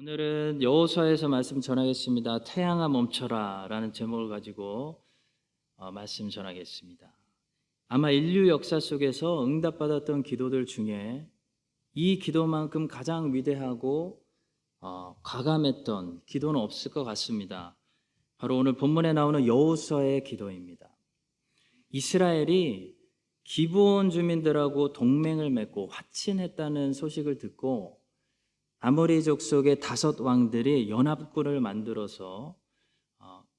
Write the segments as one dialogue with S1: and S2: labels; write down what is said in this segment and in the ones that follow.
S1: 오늘은 여호수아에서 말씀 전하겠습니다. 태양아 멈춰라 라는 제목을 가지고 말씀 전하겠습니다. 아마 인류 역사 속에서 응답받았던 기도들 중에 이 기도만큼 가장 위대하고 과감했던 기도는 없을 것 같습니다. 바로 오늘 본문에 나오는 여호수아의 기도입니다. 이스라엘이 기브온 주민들하고 동맹을 맺고 화친했다는 소식을 듣고 아모리 족속의 5 왕들이 연합군을 만들어서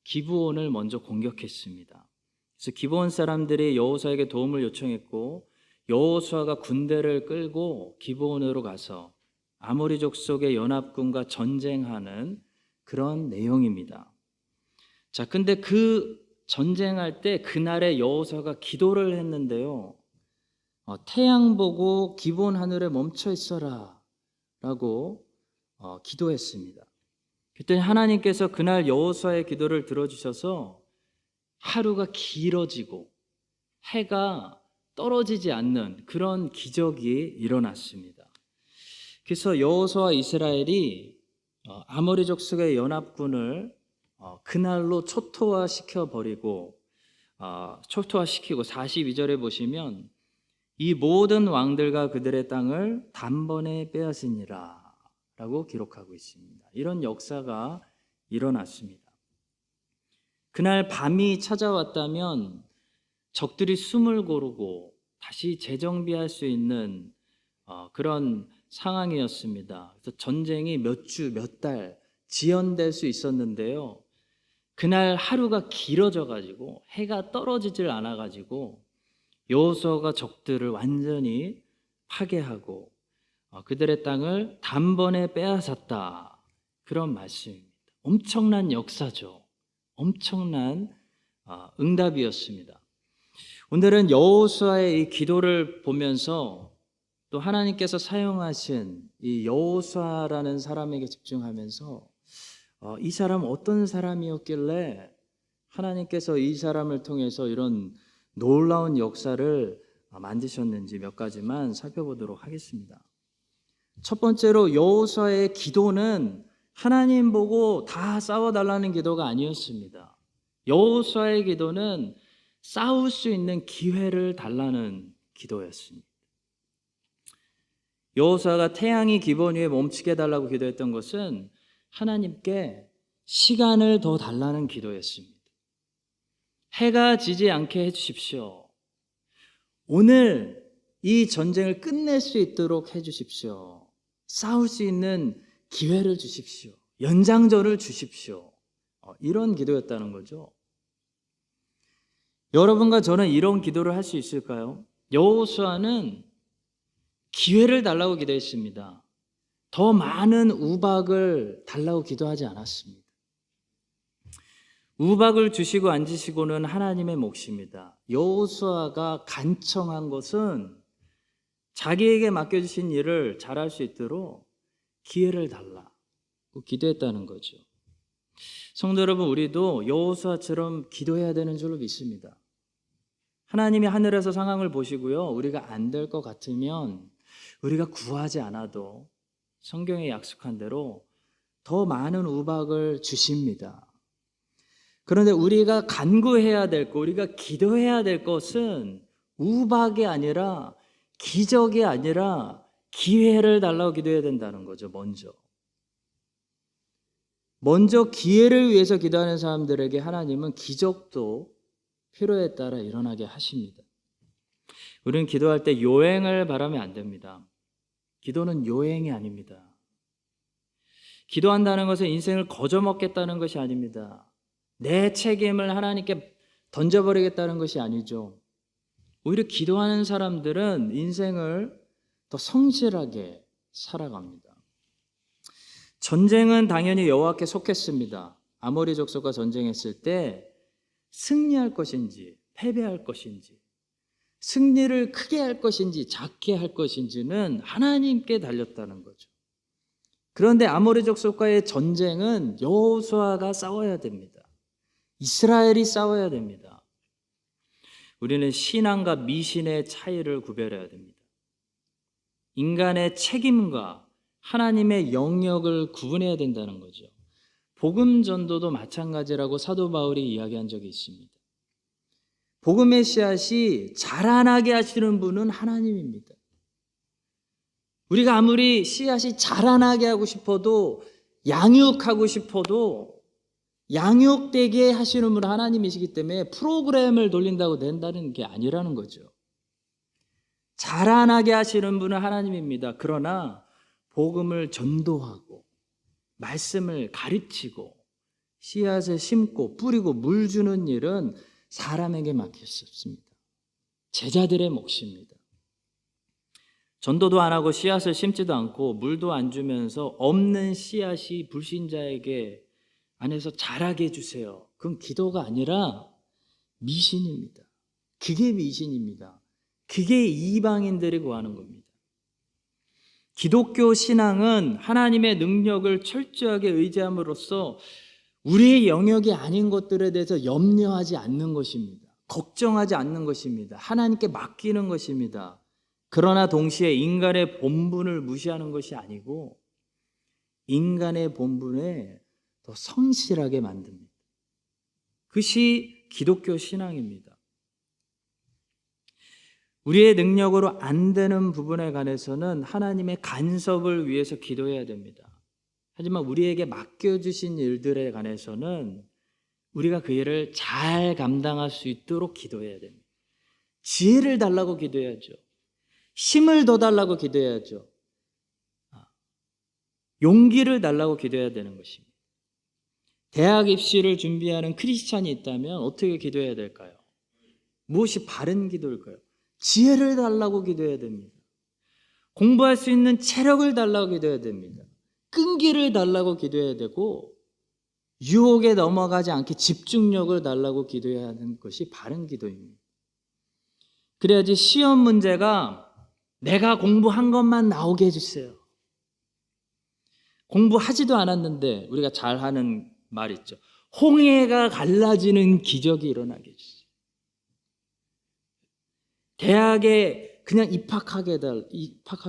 S1: 기브온을 먼저 공격했습니다. 그래서 기브온 사람들이 여호수아에게 도움을 요청했고 여호수아가 군대를 끌고 기브온으로 가서 아모리 족속의 연합군과 전쟁하는 그런 내용입니다. 자, 근데 그 전쟁할 때 그날에 여호수아가 기도를 했는데요. 태양 보고 기브온 하늘에 멈춰 있어라 라고 기도했습니다. 그랬더니 하나님께서 그날 여호수아의 기도를 들어주셔서 하루가 길어지고 해가 떨어지지 않는 그런 기적이 일어났습니다. 그래서 여호수아와 이스라엘이 아모리 족속의 연합군을 그날로 초토화시키고 42절에 보시면 이 모든 왕들과 그들의 땅을 단번에 빼앗으니라 라고 기록하고 있습니다. 이런 역사가 일어났습니다. 그날 밤이 찾아왔다면 적들이 숨을 고르고 다시 재정비할 수 있는 그런 상황이었습니다. 그래서 전쟁이 몇 주, 몇 달 지연될 수 있었는데요. 그날 하루가 길어져 가지고 해가 떨어지질 않아 가지고 여호수아가 적들을 완전히 파괴하고 그들의 땅을 단번에 빼앗았다. 그런 말씀입니다. 엄청난 역사죠. 엄청난 응답이었습니다. 오늘은 여호수아의 이 기도를 보면서 또 하나님께서 사용하신 이 여호수아라는 사람에게 집중하면서 이 사람 어떤 사람이었길래 하나님께서 이 사람을 통해서 이런 놀라운 역사를 만드셨는지 몇 가지만 살펴보도록 하겠습니다. 첫 번째로 여호수아의 기도는 하나님 보고 다 싸워달라는 기도가 아니었습니다. 여호수아의 기도는 싸울 수 있는 기회를 달라는 기도였습니다. 여호수아가 태양이 기브온 위에 멈추게 해달라고 기도했던 것은 하나님께 시간을 더 달라는 기도였습니다. 해가 지지 않게 해주십시오. 오늘 이 전쟁을 끝낼 수 있도록 해주십시오. 싸울 수 있는 기회를 주십시오. 연장전을 주십시오. 이런 기도였다는 거죠. 여러분과 저는 이런 기도를 할 수 있을까요? 여호수아는 기회를 달라고 기도했습니다. 더 많은 우박을 달라고 기도하지 않았습니다. 우박을 주시고 앉으시고는 하나님의 몫입니다. 여호수아가 간청한 것은 자기에게 맡겨주신 일을 잘할 수 있도록 기회를 달라고 기도했다는 거죠. 성도 여러분, 우리도 여호수아처럼 기도해야 되는 줄로 믿습니다. 하나님이 하늘에서 상황을 보시고요, 우리가 안 될 것 같으면 우리가 구하지 않아도 성경에 약속한 대로 더 많은 우박을 주십니다. 그런데 우리가 간구해야 될 것, 우리가 기도해야 될 것은 우박이 아니라 기적이 아니라 기회를 달라고 기도해야 된다는 거죠. 먼저 기회를 위해서 기도하는 사람들에게 하나님은 기적도 필요에 따라 일어나게 하십니다. 우리는 기도할 때 요행을 바라면 안 됩니다. 기도는 요행이 아닙니다. 기도한다는 것은 인생을 거저먹겠다는 것이 아닙니다. 내 책임을 하나님께 던져버리겠다는 것이 아니죠. 오히려 기도하는 사람들은 인생을 더 성실하게 살아갑니다. 전쟁은 당연히 여호와께 속했습니다. 아모리 족속과 전쟁했을 때 승리할 것인지 패배할 것인지, 승리를 크게 할 것인지 작게 할 것인지는 하나님께 달렸다는 거죠. 그런데 아모리 족속과의 전쟁은 여호수아가 싸워야 됩니다. 이스라엘이 싸워야 됩니다. 우리는 신앙과 미신의 차이를 구별해야 됩니다. 인간의 책임과 하나님의 영역을 구분해야 된다는 거죠. 복음 전도도 마찬가지라고 사도 바울이 이야기한 적이 있습니다. 복음의 씨앗이 자라나게 하시는 분은 하나님입니다. 우리가 아무리 씨앗이 자라나게 하고 싶어도, 양육하고 싶어도 양육되게 하시는 분은 하나님이시기 때문에 프로그램을 돌린다고 된다는 게 아니라는 거죠. 자라나게 하시는 분은 하나님입니다. 그러나 복음을 전도하고 말씀을 가르치고 씨앗을 심고 뿌리고 물 주는 일은 사람에게 맡길 수 없습니다. 제자들의 몫입니다. 전도도 안 하고 씨앗을 심지도 않고 물도 안 주면서 없는 씨앗이 불신자에게 안에서 자라게 해주세요. 그건 기도가 아니라 미신입니다. 그게 미신입니다. 그게 이방인들이 구하는 겁니다. 기독교 신앙은 하나님의 능력을 철저하게 의지함으로써 우리의 영역이 아닌 것들에 대해서 염려하지 않는 것입니다. 걱정하지 않는 것입니다. 하나님께 맡기는 것입니다. 그러나 동시에 인간의 본분을 무시하는 것이 아니고 인간의 본분에 더 성실하게 만듭니다. 그것이 기독교 신앙입니다. 우리의 능력으로 안 되는 부분에 관해서는 하나님의 간섭을 위해서 기도해야 됩니다. 하지만 우리에게 맡겨주신 일들에 관해서는 우리가 그 일을 잘 감당할 수 있도록 기도해야 됩니다. 지혜를 달라고 기도해야죠. 힘을 더 달라고 기도해야죠. 용기를 달라고 기도해야 되는 것입니다. 대학 입시를 준비하는 크리스찬이 있다면 어떻게 기도해야 될까요? 무엇이 바른 기도일까요? 지혜를 달라고 기도해야 됩니다. 공부할 수 있는 체력을 달라고 기도해야 됩니다. 끈기를 달라고 기도해야 되고 유혹에 넘어가지 않게 집중력을 달라고 기도해야 하는 것이 바른 기도입니다. 그래야지 시험 문제가 내가 공부한 것만 나오게 해주세요. 공부하지도 않았는데 우리가 잘하는 말 있죠. 홍해가 갈라지는 기적이 일어나게 해주세요. 대학에 그냥 입학하게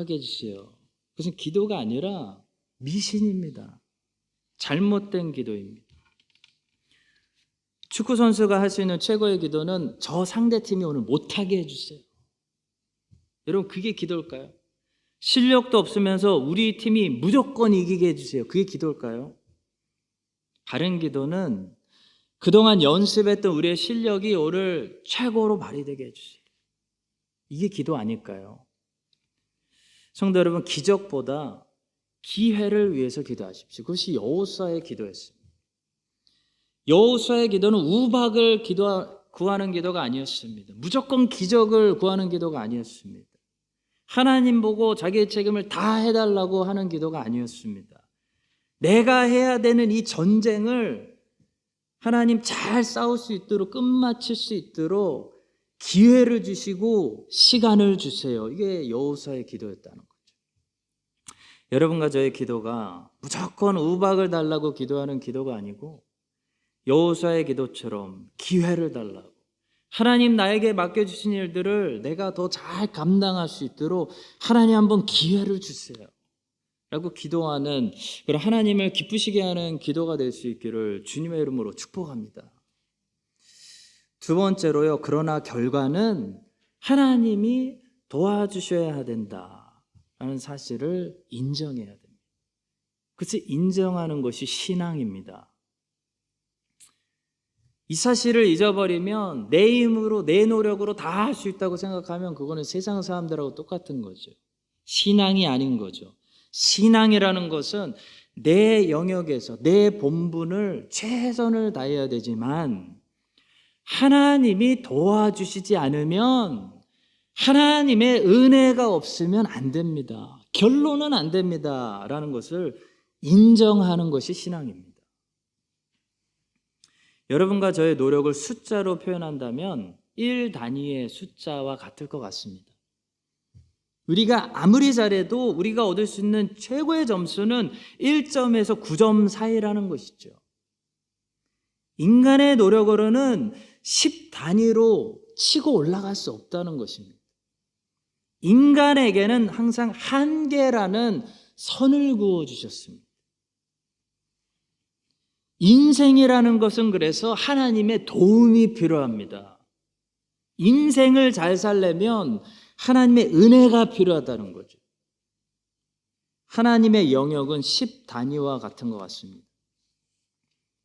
S1: 해주세요. 그것은 기도가 아니라 미신입니다. 잘못된 기도입니다. 축구 선수가 할 수 있는 최고의 기도는 저 상대팀이 오늘 못하게 해주세요. 여러분, 그게 기도일까요? 실력도 없으면서 우리 팀이 무조건 이기게 해주세요. 그게 기도일까요? 바른 기도는 그동안 연습했던 우리의 실력이 오늘 최고로 발휘되게 해주세요. 이게 기도 아닐까요? 성도 여러분, 기적보다 기회를 위해서 기도하십시오. 그것이 여호수아의 기도였습니다. 여호수아의 기도는 우박을 구하는 기도가 아니었습니다. 무조건 기적을 구하는 기도가 아니었습니다. 하나님 보고 자기의 책임을 다 해달라고 하는 기도가 아니었습니다. 내가 해야 되는 이 전쟁을 하나님 잘 싸울 수 있도록 끝마칠 수 있도록 기회를 주시고 시간을 주세요. 이게 여호수아의 기도였다는 거죠. 여러분과 저의 기도가 무조건 우박을 달라고 기도하는 기도가 아니고 여호수아의 기도처럼 기회를 달라고, 하나님 나에게 맡겨주신 일들을 내가 더 잘 감당할 수 있도록 하나님 한번 기회를 주세요 라고 기도하는, 그런 하나님을 기쁘시게 하는 기도가 될 수 있기를 주님의 이름으로 축복합니다. 두 번째로요, 그러나 결과는 하나님이 도와주셔야 된다라는 사실을 인정해야 됩니다. 그것을 인정하는 것이 신앙입니다. 이 사실을 잊어버리면 내 힘으로 내 노력으로 다 할 수 있다고 생각하면 그거는 세상 사람들하고 똑같은 거죠. 신앙이 아닌 거죠. 신앙이라는 것은 내 영역에서 내 본분을 최선을 다해야 되지만 하나님이 도와주시지 않으면, 하나님의 은혜가 없으면 안 됩니다. 결론은 안 됩니다 라는 것을 인정하는 것이 신앙입니다. 여러분과 저의 노력을 숫자로 표현한다면 1 단위의 숫자와 같을 것 같습니다. 우리가 아무리 잘해도 우리가 얻을 수 있는 최고의 점수는 1점에서 9점 사이라는 것이죠. 인간의 노력으로는 10 단위로 치고 올라갈 수 없다는 것입니다. 인간에게는 항상 한계라는 선을 그어 주셨습니다. 인생이라는 것은 그래서 하나님의 도움이 필요합니다. 인생을 잘 살려면 하나님의 은혜가 필요하다는 거죠. 하나님의 영역은 10 단위와 같은 것 같습니다.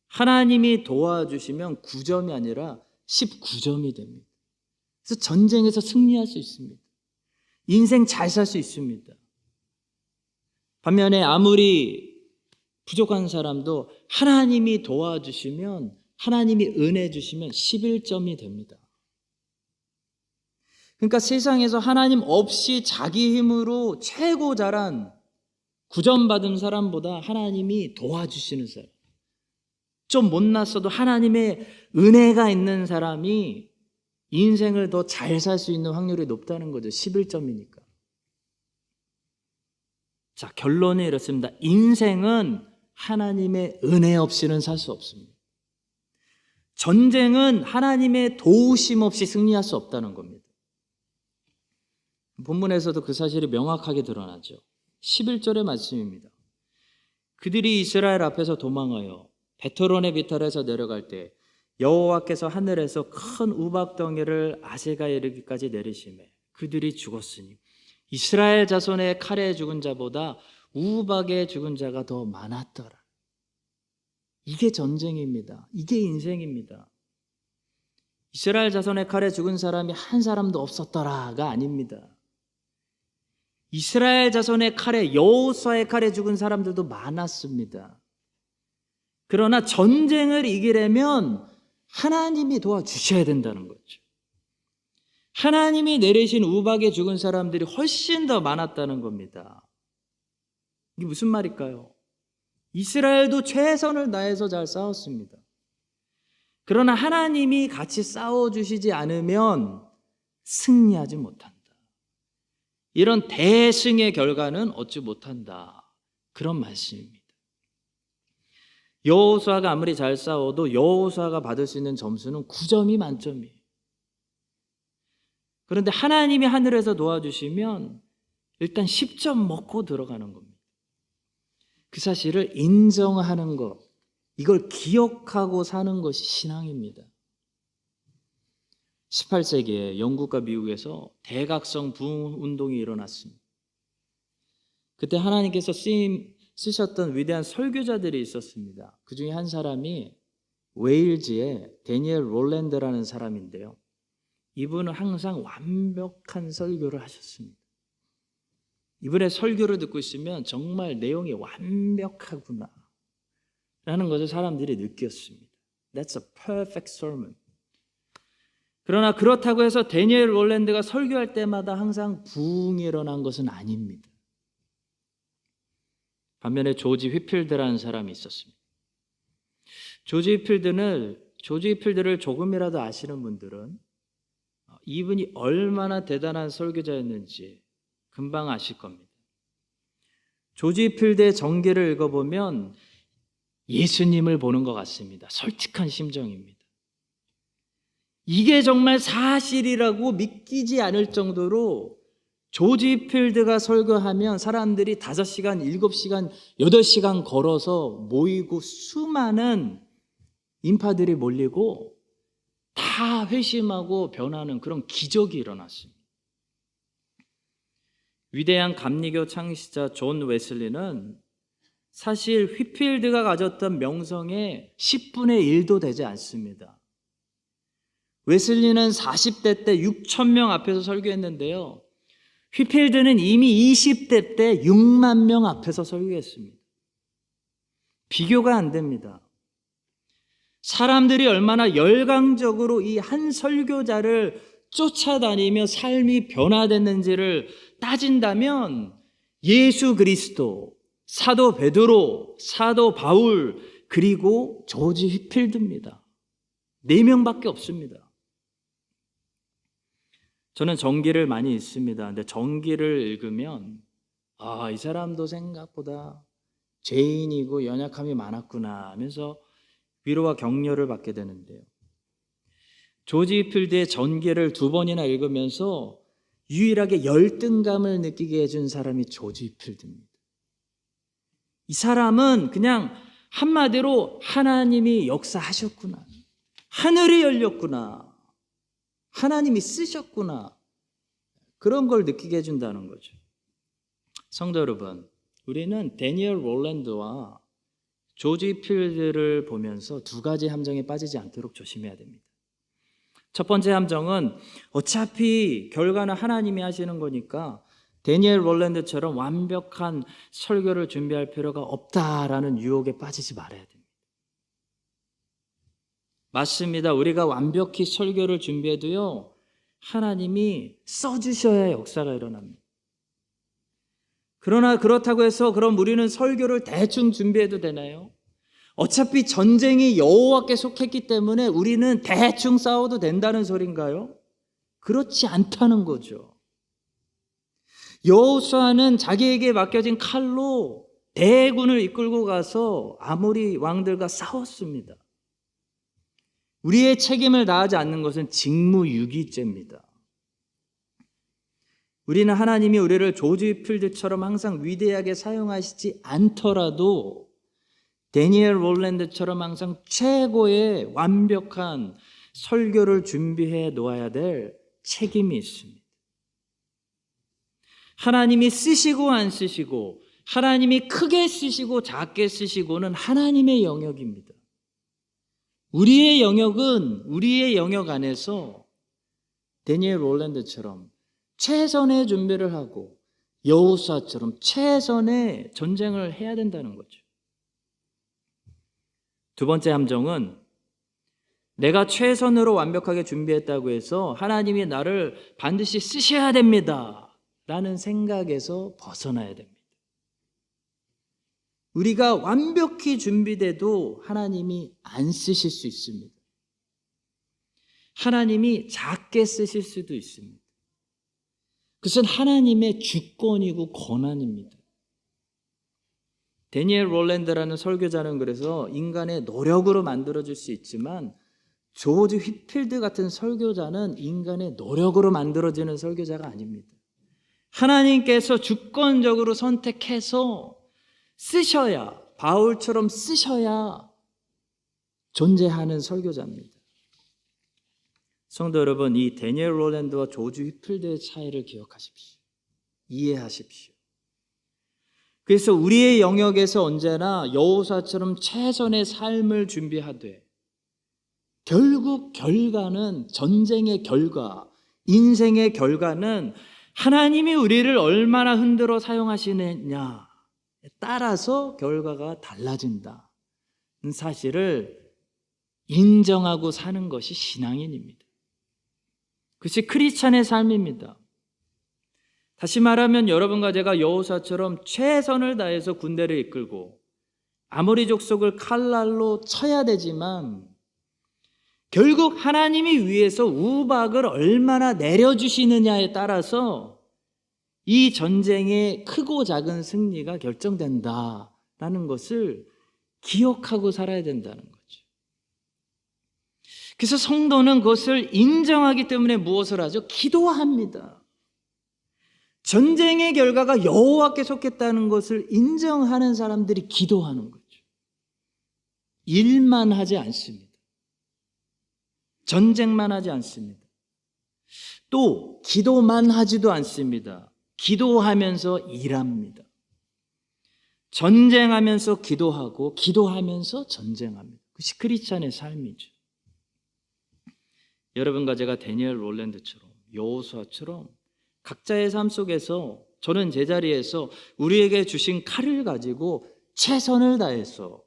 S1: 하나님이 도와주시면 9점이 아니라 19점이 됩니다. 그래서 전쟁에서 승리할 수 있습니다. 인생 잘 살 수 있습니다. 반면에 아무리 부족한 사람도 하나님이 도와주시면, 하나님이 은혜 주시면 11점이 됩니다. 그러니까 세상에서 하나님 없이 자기 힘으로 최고 잘한 9점 받은 사람보다 하나님이 도와주시는 사람, 좀 못났어도 하나님의 은혜가 있는 사람이 인생을 더 잘 살 수 있는 확률이 높다는 거죠. 11점이니까. 자, 결론은 이렇습니다. 인생은 하나님의 은혜 없이는 살 수 없습니다. 전쟁은 하나님의 도우심 없이 승리할 수 없다는 겁니다. 본문에서도 그 사실이 명확하게 드러나죠. 11절의 말씀입니다. 그들이 이스라엘 앞에서 도망하여 베토론의 비탈에서 내려갈 때 여호와께서 하늘에서 큰 우박덩이를 아세가에 이르기까지 내리시매 그들이 죽었으니 이스라엘 자손의 칼에 죽은 자보다 우박에 죽은 자가 더 많았더라. 이게 전쟁입니다. 이게 인생입니다. 이스라엘 자손의 칼에 죽은 사람이 한 사람도 없었더라가 아닙니다. 이스라엘 자손의 칼에, 여호수아의 칼에 죽은 사람들도 많았습니다. 그러나 전쟁을 이기려면 하나님이 도와주셔야 된다는 거죠. 하나님이 내리신 우박에 죽은 사람들이 훨씬 더 많았다는 겁니다. 이게 무슨 말일까요? 이스라엘도 최선을 다해서 잘 싸웠습니다. 그러나 하나님이 같이 싸워주시지 않으면 승리하지 못한다. 이런 대승의 결과는 얻지 못한다. 그런 말씀입니다. 여호수아가 아무리 잘 싸워도 여호수아가 받을 수 있는 점수는 9점이 만점이에요. 그런데 하나님이 하늘에서 도와주시면 일단 10점 먹고 들어가는 겁니다. 그 사실을 인정하는 것, 이걸 기억하고 사는 것이 신앙입니다. 18세기에 영국과 미국에서 대각성 부흥 운동이 일어났습니다. 그때 하나님께서 쓰셨던 위대한 설교자들이 있었습니다. 그 중에 한 사람이 웨일즈의 데니엘 롤랜드라는 사람인데요. 이분은 항상 완벽한 설교를 하셨습니다. 이분의 설교를 듣고 있으면 정말 내용이 완벽하구나 라는 것을 사람들이 느꼈습니다. That's a perfect sermon. 그러나 그렇다고 해서 데니엘 롤랜드가 설교할 때마다 항상 부흥이 일어난 것은 아닙니다. 반면에 조지 휘필드라는 사람이 있었습니다. 조지 휘필드를 조금이라도 아시는 분들은 이분이 얼마나 대단한 설교자였는지 금방 아실 겁니다. 조지 휘필드의 전기를 읽어보면 예수님을 보는 것 같습니다. 솔직한 심정입니다. 이게 정말 사실이라고 믿기지 않을 정도로 조지 휘필드가 설교하면 사람들이 5시간, 7시간, 8시간 걸어서 모이고 수많은 인파들이 몰리고 다 회심하고 변하는 그런 기적이 일어났습니다. 위대한 감리교 창시자 존 웨슬리는 사실 휘필드가 가졌던 명성의 10분의 1도 되지 않습니다. 웨슬리는 40대 때 6,000명 앞에서 설교했는데요. 휘필드는 이미 20대 때 6만 명 앞에서 설교했습니다. 비교가 안 됩니다. 사람들이 얼마나 열광적으로 이 한 설교자를 쫓아다니며 삶이 변화됐는지를 따진다면 예수 그리스도, 사도 베드로, 사도 바울, 그리고 조지 휘필드입니다. 4명밖에 없습니다. 저는 전기를 많이 읽습니다. 근데 전기를 읽으면 이 사람도 생각보다 죄인이고 연약함이 많았구나 하면서 위로와 격려를 받게 되는데요. 조지 휘필드의 전기를 2번이나 읽으면서 유일하게 열등감을 느끼게 해준 사람이 조지 휘필드입니다. 이 사람은 그냥 한마디로 하나님이 역사하셨구나. 하늘이 열렸구나. 하나님이 쓰셨구나. 그런 걸 느끼게 해준다는 거죠. 성도 여러분, 우리는 데니얼 롤랜드와 조지 필드를 보면서 두 가지 함정에 빠지지 않도록 조심해야 됩니다. 첫 번째 함정은 어차피 결과는 하나님이 하시는 거니까 데니얼 롤랜드처럼 완벽한 설교를 준비할 필요가 없다라는 유혹에 빠지지 말아야 됩니다. 맞습니다. 우리가 완벽히 설교를 준비해도요, 하나님이 써주셔야 역사가 일어납니다. 그러나 그렇다고 해서 그럼 우리는 설교를 대충 준비해도 되나요? 어차피 전쟁이 여호와께 속했기 때문에 우리는 대충 싸워도 된다는 소린가요? 그렇지 않다는 거죠. 여호수아는 자기에게 맡겨진 칼로 대군을 이끌고 가서 아모리 왕들과 싸웠습니다. 우리의 책임을 다하지 않는 것은 직무유기죄입니다. 우리는 하나님이 우리를 조지 필드처럼 항상 위대하게 사용하시지 않더라도 데니얼 롤랜드처럼 항상 최고의 완벽한 설교를 준비해 놓아야 될 책임이 있습니다. 하나님이 쓰시고 안 쓰시고, 하나님이 크게 쓰시고 작게 쓰시고는 하나님의 영역입니다. 우리의 영역은 우리의 영역 안에서 데니얼 롤랜드처럼 최선의 준비를 하고 여호수아처럼 최선의 전쟁을 해야 된다는 거죠. 두 번째 함정은 내가 최선으로 완벽하게 준비했다고 해서 하나님이 나를 반드시 쓰셔야 됩니다 라는 생각에서 벗어나야 됩니다. 우리가 완벽히 준비돼도 하나님이 안 쓰실 수 있습니다. 하나님이 작게 쓰실 수도 있습니다. 그것은 하나님의 주권이고 권한입니다. 데니얼 롤랜드라는 설교자는 그래서 인간의 노력으로 만들어질 수 있지만 조지 휘필드 같은 설교자는 인간의 노력으로 만들어지는 설교자가 아닙니다. 하나님께서 주권적으로 선택해서 쓰셔야, 바울처럼 쓰셔야 존재하는 설교자입니다. 성도 여러분, 이 데니얼 롤랜드와 조지 휘필드의 차이를 기억하십시오. 이해하십시오. 그래서 우리의 영역에서 언제나 여호수아처럼 최선의 삶을 준비하되 결국 결과는, 전쟁의 결과, 인생의 결과는 하나님이 우리를 얼마나 흔들어 사용하시느냐에 따라서 결과가 달라진다는 사실을 인정하고 사는 것이 신앙인입니다. 그것이 크리스찬의 삶입니다. 다시 말하면 여러분과 제가 여호수아처럼 최선을 다해서 군대를 이끌고 아모리 족속을 칼날로 쳐야 되지만 결국 하나님이 위에서 우박을 얼마나 내려주시느냐에 따라서 이 전쟁의 크고 작은 승리가 결정된다라는 것을 기억하고 살아야 된다는 거죠. 그래서 성도는 그것을 인정하기 때문에 무엇을 하죠? 기도합니다. 전쟁의 결과가 여호와께 속했다는 것을 인정하는 사람들이 기도하는 거죠. 일만 하지 않습니다. 전쟁만 하지 않습니다. 또 기도만 하지도 않습니다. 기도하면서 일합니다. 전쟁하면서 기도하고 기도하면서 전쟁합니다. 그것이 크리스찬의 삶이죠. 여러분과 제가 데니얼 롤랜드처럼 여호수아처럼 각자의 삶 속에서 저는 제자리에서 우리에게 주신 칼을 가지고 최선을 다해서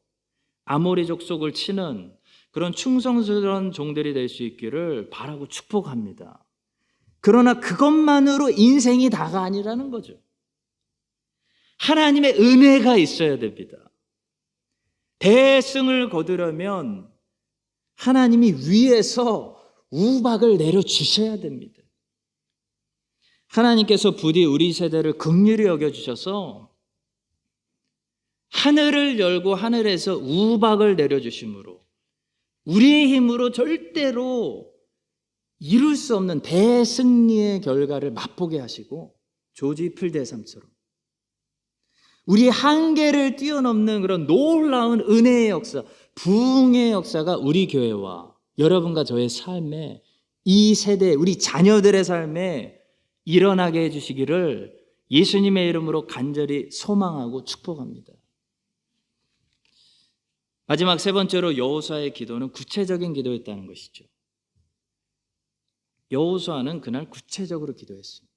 S1: 아모리 족속을 치는 그런 충성스러운 종들이 될 수 있기를 바라고 축복합니다. 그러나 그것만으로 인생이 다가 아니라는 거죠. 하나님의 은혜가 있어야 됩니다. 대승을 거두려면 하나님이 위에서 우박을 내려주셔야 됩니다. 하나님께서 부디 우리 세대를 긍휼히 여겨주셔서 하늘을 열고 하늘에서 우박을 내려주심으로 우리의 힘으로 절대로 이룰 수 없는 대승리의 결과를 맛보게 하시고 조지 필드의 삶처럼 우리 한계를 뛰어넘는 그런 놀라운 은혜의 역사, 부흥의 역사가 우리 교회와 여러분과 저의 삶에, 이 세대, 우리 자녀들의 삶에 일어나게 해주시기를 예수님의 이름으로 간절히 소망하고 축복합니다. 마지막 세 번째로 여호수아의 기도는 구체적인 기도였다는 것이죠. 여호수아는 그날 구체적으로 기도했습니다.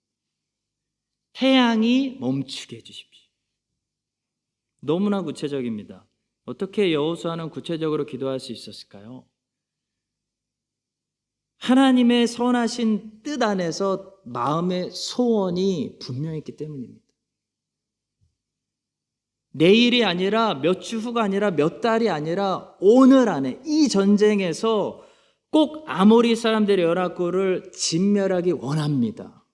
S1: 태양이 멈추게 해주십시오. 너무나 구체적입니다. 어떻게 여호수아는 구체적으로 기도할 수 있었을까요? 하나님의 선하신 뜻 안에서 마음의 소원이 분명했기 때문입니다. 내일이 아니라 몇 주 후가 아니라 몇 달이 아니라 오늘 안에 이 전쟁에서 꼭 아모리 사람들의 연합군을 진멸하기 원합니다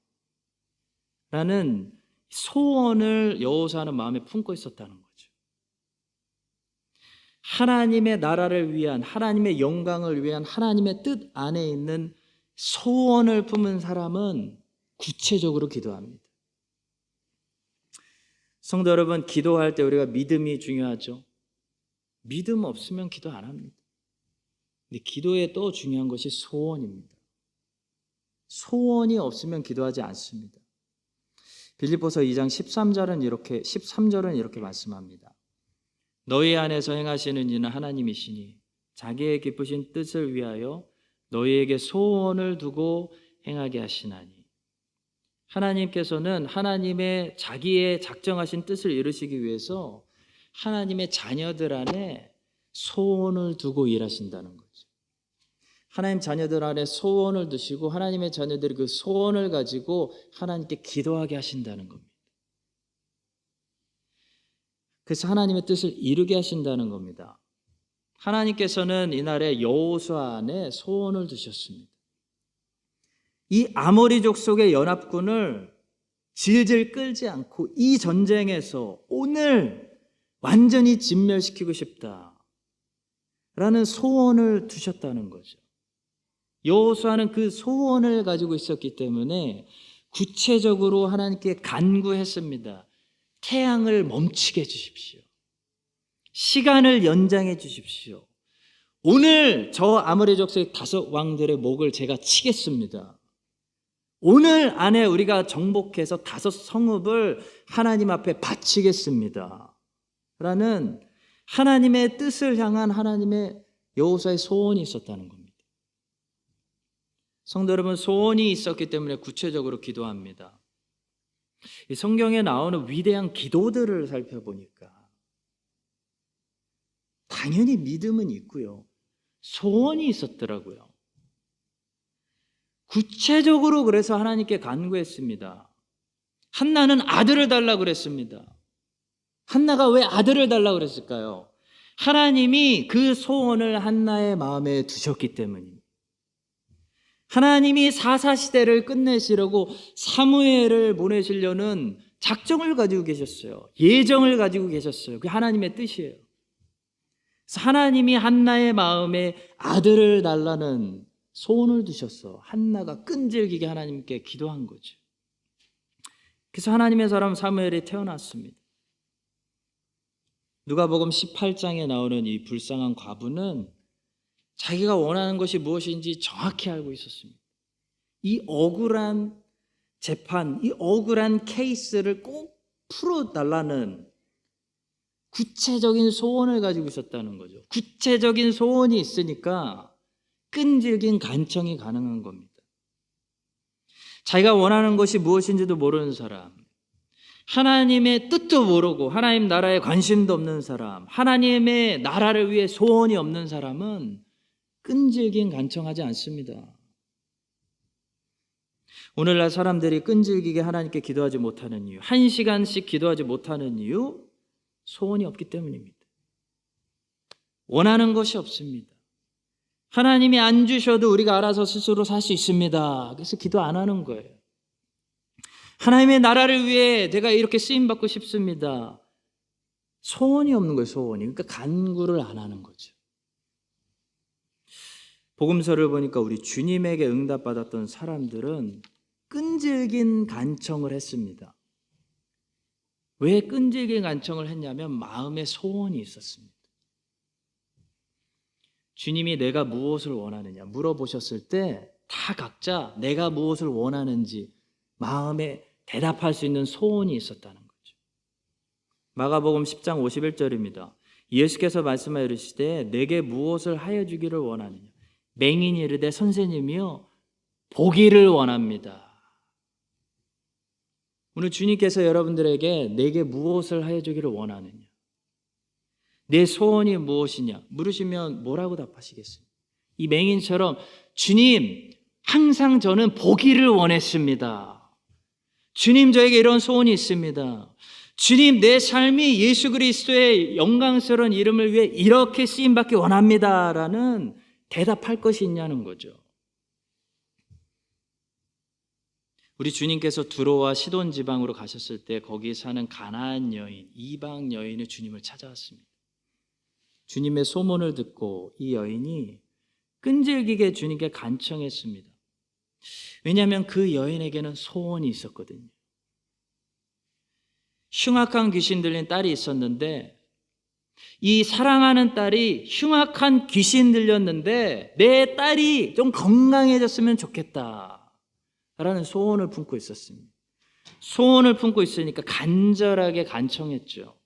S1: 라는 소원을 여호수아는 마음에 품고 있었다는 거죠. 하나님의 나라를 위한, 하나님의 영광을 위한 하나님의 뜻 안에 있는 소원을 품은 사람은 구체적으로 기도합니다. 성도 여러분, 기도할 때 우리가 믿음이 중요하죠. 믿음 없으면 기도 안 합니다. 근데 기도에 또 중요한 것이 소원입니다. 소원이 없으면 기도하지 않습니다. 빌립보서 2장 13절은 이렇게 말씀합니다. 너희 안에서 행하시는 이는 하나님이시니 자기의 기쁘신 뜻을 위하여 너희에게 소원을 두고 행하게 하시나니. 하나님께서는 하나님의 자기의 작정하신 뜻을 이루시기 위해서 하나님의 자녀들 안에 소원을 두고 일하신다는 거죠. 하나님 자녀들 안에 소원을 두시고 하나님의 자녀들이 그 소원을 가지고 하나님께 기도하게 하신다는 겁니다. 그래서 하나님의 뜻을 이루게 하신다는 겁니다. 하나님께서는 이날에 여호수아 안에 소원을 두셨습니다. 이 아모리 족속의 연합군을 질질 끌지 않고 이 전쟁에서 오늘 완전히 진멸시키고 싶다라는 소원을 두셨다는 거죠. 여호수아는 그 소원을 가지고 있었기 때문에 구체적으로 하나님께 간구했습니다. 태양을 멈추게 해주십시오. 시간을 연장해 주십시오. 오늘 저 아모리 족속의 5 왕들의 목을 제가 치겠습니다. 오늘 안에 우리가 정복해서 5 성읍을 하나님 앞에 바치겠습니다 라는 하나님의 뜻을 향한 하나님의 여호수아의 소원이 있었다는 겁니다. 성도 여러분, 소원이 있었기 때문에 구체적으로 기도합니다. 이 성경에 나오는 위대한 기도들을 살펴보니까 당연히 믿음은 있고요, 소원이 있었더라고요. 구체적으로 그래서 하나님께 간구했습니다. 한나는 아들을 달라고 그랬습니다. 한나가 왜 아들을 달라고 그랬을까요? 하나님이 그 소원을 한나의 마음에 두셨기 때문입니다. 하나님이 사사시대를 끝내시려고 사무엘을 보내시려는 작정을 가지고 계셨어요. 예정을 가지고 계셨어요. 그게 하나님의 뜻이에요. 그래서 하나님이 한나의 마음에 아들을 달라는 소원을 두셨어. 한나가 끈질기게 하나님께 기도한 거죠. 그래서 하나님의 사람 사무엘이 태어났습니다. 누가복음 18장에 나오는 이 불쌍한 과부는 자기가 원하는 것이 무엇인지 정확히 알고 있었습니다. 이 억울한 재판, 이 억울한 케이스를 꼭 풀어달라는 구체적인 소원을 가지고 있었다는 거죠. 구체적인 소원이 있으니까 끈질긴 간청이 가능한 겁니다. 자기가 원하는 것이 무엇인지도 모르는 사람, 하나님의 뜻도 모르고 하나님 나라에 관심도 없는 사람, 하나님의 나라를 위해 소원이 없는 사람은 끈질긴 간청하지 않습니다. 오늘날 사람들이 끈질기게 하나님께 기도하지 못하는 이유, 1시간씩 기도하지 못하는 이유, 소원이 없기 때문입니다. 원하는 것이 없습니다. 하나님이 안 주셔도 우리가 알아서 스스로 살 수 있습니다. 그래서 기도 안 하는 거예요. 하나님의 나라를 위해 내가 이렇게 쓰임받고 싶습니다. 소원이 없는 거예요, 소원이. 그러니까 간구를 안 하는 거죠. 복음서를 보니까 우리 주님에게 응답받았던 사람들은 끈질긴 간청을 했습니다. 왜 끈질긴 간청을 했냐면 마음에 소원이 있었습니다. 주님이 내가 무엇을 원하느냐 물어보셨을 때 다 각자 내가 무엇을 원하는지 마음에 대답할 수 있는 소원이 있었다는 거죠. 마가복음 10장 51절입니다. 예수께서 말씀하여 이르시되 내게 무엇을 하여 주기를 원하느냐. 맹인이 이르되 선생님이여 보기를 원합니다. 오늘 주님께서 여러분들에게 내게 무엇을 하여 주기를 원하느냐, 내 소원이 무엇이냐 물으시면 뭐라고 답하시겠어요? 이 맹인처럼 주님 항상 저는 보기를 원했습니다. 주님 저에게 이런 소원이 있습니다. 주님 내 삶이 예수 그리스도의 영광스러운 이름을 위해 이렇게 쓰임받기 원합니다 라는 대답할 것이 있냐는 거죠. 우리 주님께서 두로와 시돈 지방으로 가셨을 때 거기 사는 가나안 여인, 이방 여인이 주님을 찾아왔습니다. 주님의 소문을 듣고 이 여인이 끈질기게 주님께 간청했습니다. 왜냐하면 그 여인에게는 소원이 있었거든요. 흉악한 귀신 들린 딸이 있었는데 이 사랑하는 딸이 흉악한 귀신 들렸는데 내 딸이 좀 건강해졌으면 좋겠다 라는 소원을 품고 있었습니다. 소원을 품고 있으니까 간절하게 간청했죠.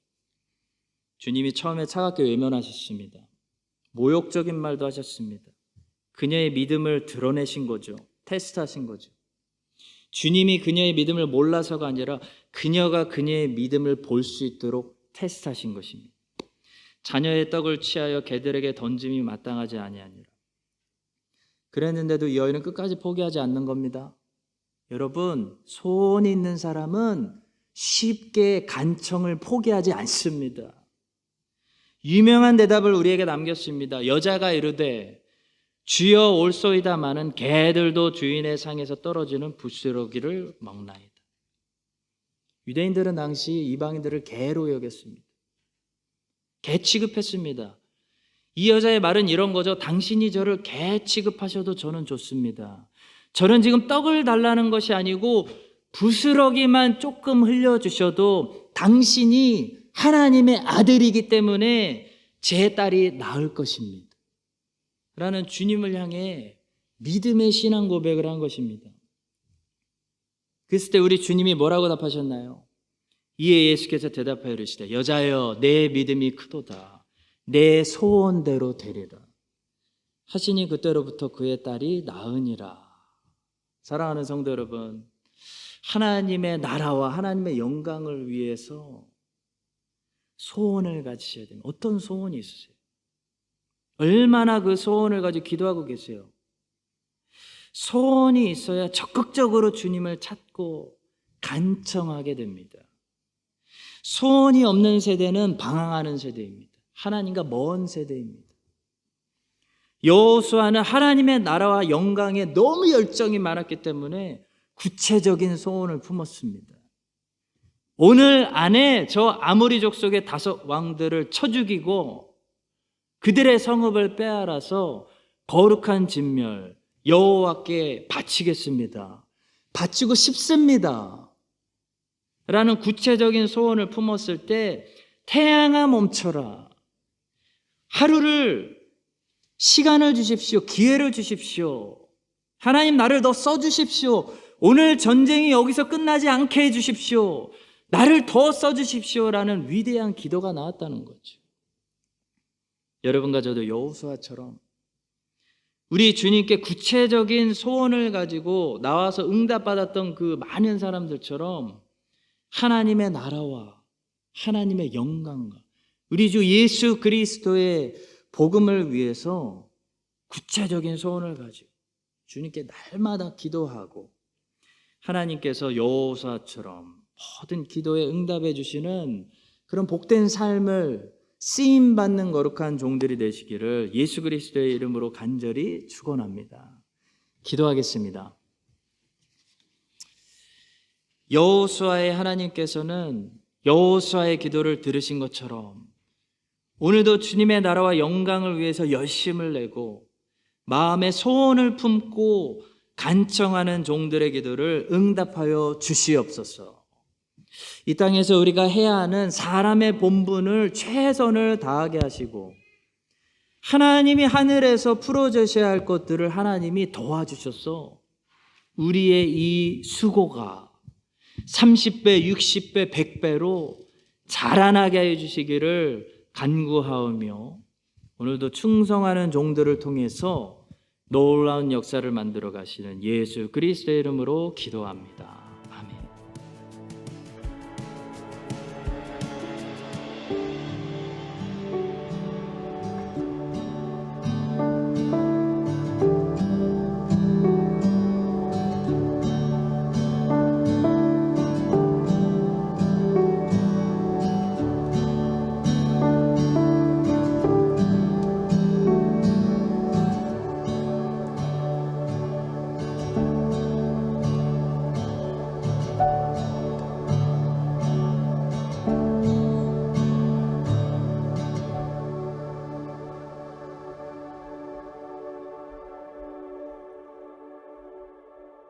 S1: 주님이 처음에 차갑게 외면하셨습니다. 모욕적인 말도 하셨습니다. 그녀의 믿음을 드러내신 거죠. 테스트하신 거죠. 주님이 그녀의 믿음을 몰라서가 아니라 그녀가 그녀의 믿음을 볼 수 있도록 테스트하신 것입니다. 자녀의 떡을 취하여 개들에게 던짐이 마땅하지 아니하니라. 그랬는데도 이 여인은 끝까지 포기하지 않는 겁니다. 여러분, 소원이 있는 사람은 쉽게 간청을 포기하지 않습니다. 유명한 대답을 우리에게 남겼습니다. 여자가 이르되 주여 올소이다마는 개들도 주인의 상에서 떨어지는 부스러기를 먹나이다. 유대인들은 당시 이방인들을 개로 여겼습니다. 개 취급했습니다. 이 여자의 말은 이런 거죠. 당신이 저를 개 취급하셔도 저는 좋습니다. 저는 지금 떡을 달라는 것이 아니고 부스러기만 조금 흘려주셔도 당신이 하나님의 아들이기 때문에 제 딸이 나을 것입니다 라는 주님을 향해 믿음의 신앙 고백을 한 것입니다. 그랬을 때 우리 주님이 뭐라고 답하셨나요? 이에 예수께서 대답하여 이르시되 여자여 내 믿음이 크도다 내 소원대로 되리라 하시니 그때로부터 그의 딸이 나으니라. 사랑하는 성도 여러분, 하나님의 나라와 하나님의 영광을 위해서 소원을 가지셔야 됩니다. 어떤 소원이 있으세요? 얼마나 그 소원을 가지고 기도하고 계세요? 소원이 있어야 적극적으로 주님을 찾고 간청하게 됩니다. 소원이 없는 세대는 방황하는 세대입니다. 하나님과 먼 세대입니다. 여호수아는 하나님의 나라와 영광에 너무 열정이 많았기 때문에 구체적인 소원을 품었습니다. 오늘 안에 저 아모리 족속의 5 왕들을 쳐 죽이고 그들의 성읍을 빼앗아서 거룩한 진멸 여호와께 바치겠습니다. 바치고 싶습니다 라는 구체적인 소원을 품었을 때 태양아 멈춰라. 하루를 시간을 주십시오. 기회를 주십시오. 하나님 나를 더 써주십시오. 오늘 전쟁이 여기서 끝나지 않게 해주십시오. 나를 더 써주십시오 라는 위대한 기도가 나왔다는 거죠. 여러분과 저도 여호수아처럼 우리 주님께 구체적인 소원을 가지고 나와서 응답받았던 그 많은 사람들처럼 하나님의 나라와 하나님의 영광과 우리 주 예수 그리스도의 복음을 위해서 구체적인 소원을 가지고 주님께 날마다 기도하고 하나님께서 여호수아처럼 모든 기도에 응답해 주시는 그런 복된 삶을 쓰임받는 거룩한 종들이 되시기를 예수 그리스도의 이름으로 간절히 축원합니다. 기도하겠습니다. 여호수아의 하나님께서는 여호수아의 기도를 들으신 것처럼 오늘도 주님의 나라와 영광을 위해서 열심을 내고 마음의 소원을 품고 간청하는 종들의 기도를 응답하여 주시옵소서. 이 땅에서 우리가 해야 하는 사람의 본분을 최선을 다하게 하시고 하나님이 하늘에서 풀어주셔야 할 것들을 하나님이 도와주셨어. 우리의 이 수고가 30배, 60배, 100배로 자라나게 해주시기를 간구하오며 오늘도 충성하는 종들을 통해서 놀라운 역사를 만들어 가시는 예수 그리스도의 이름으로 기도합니다.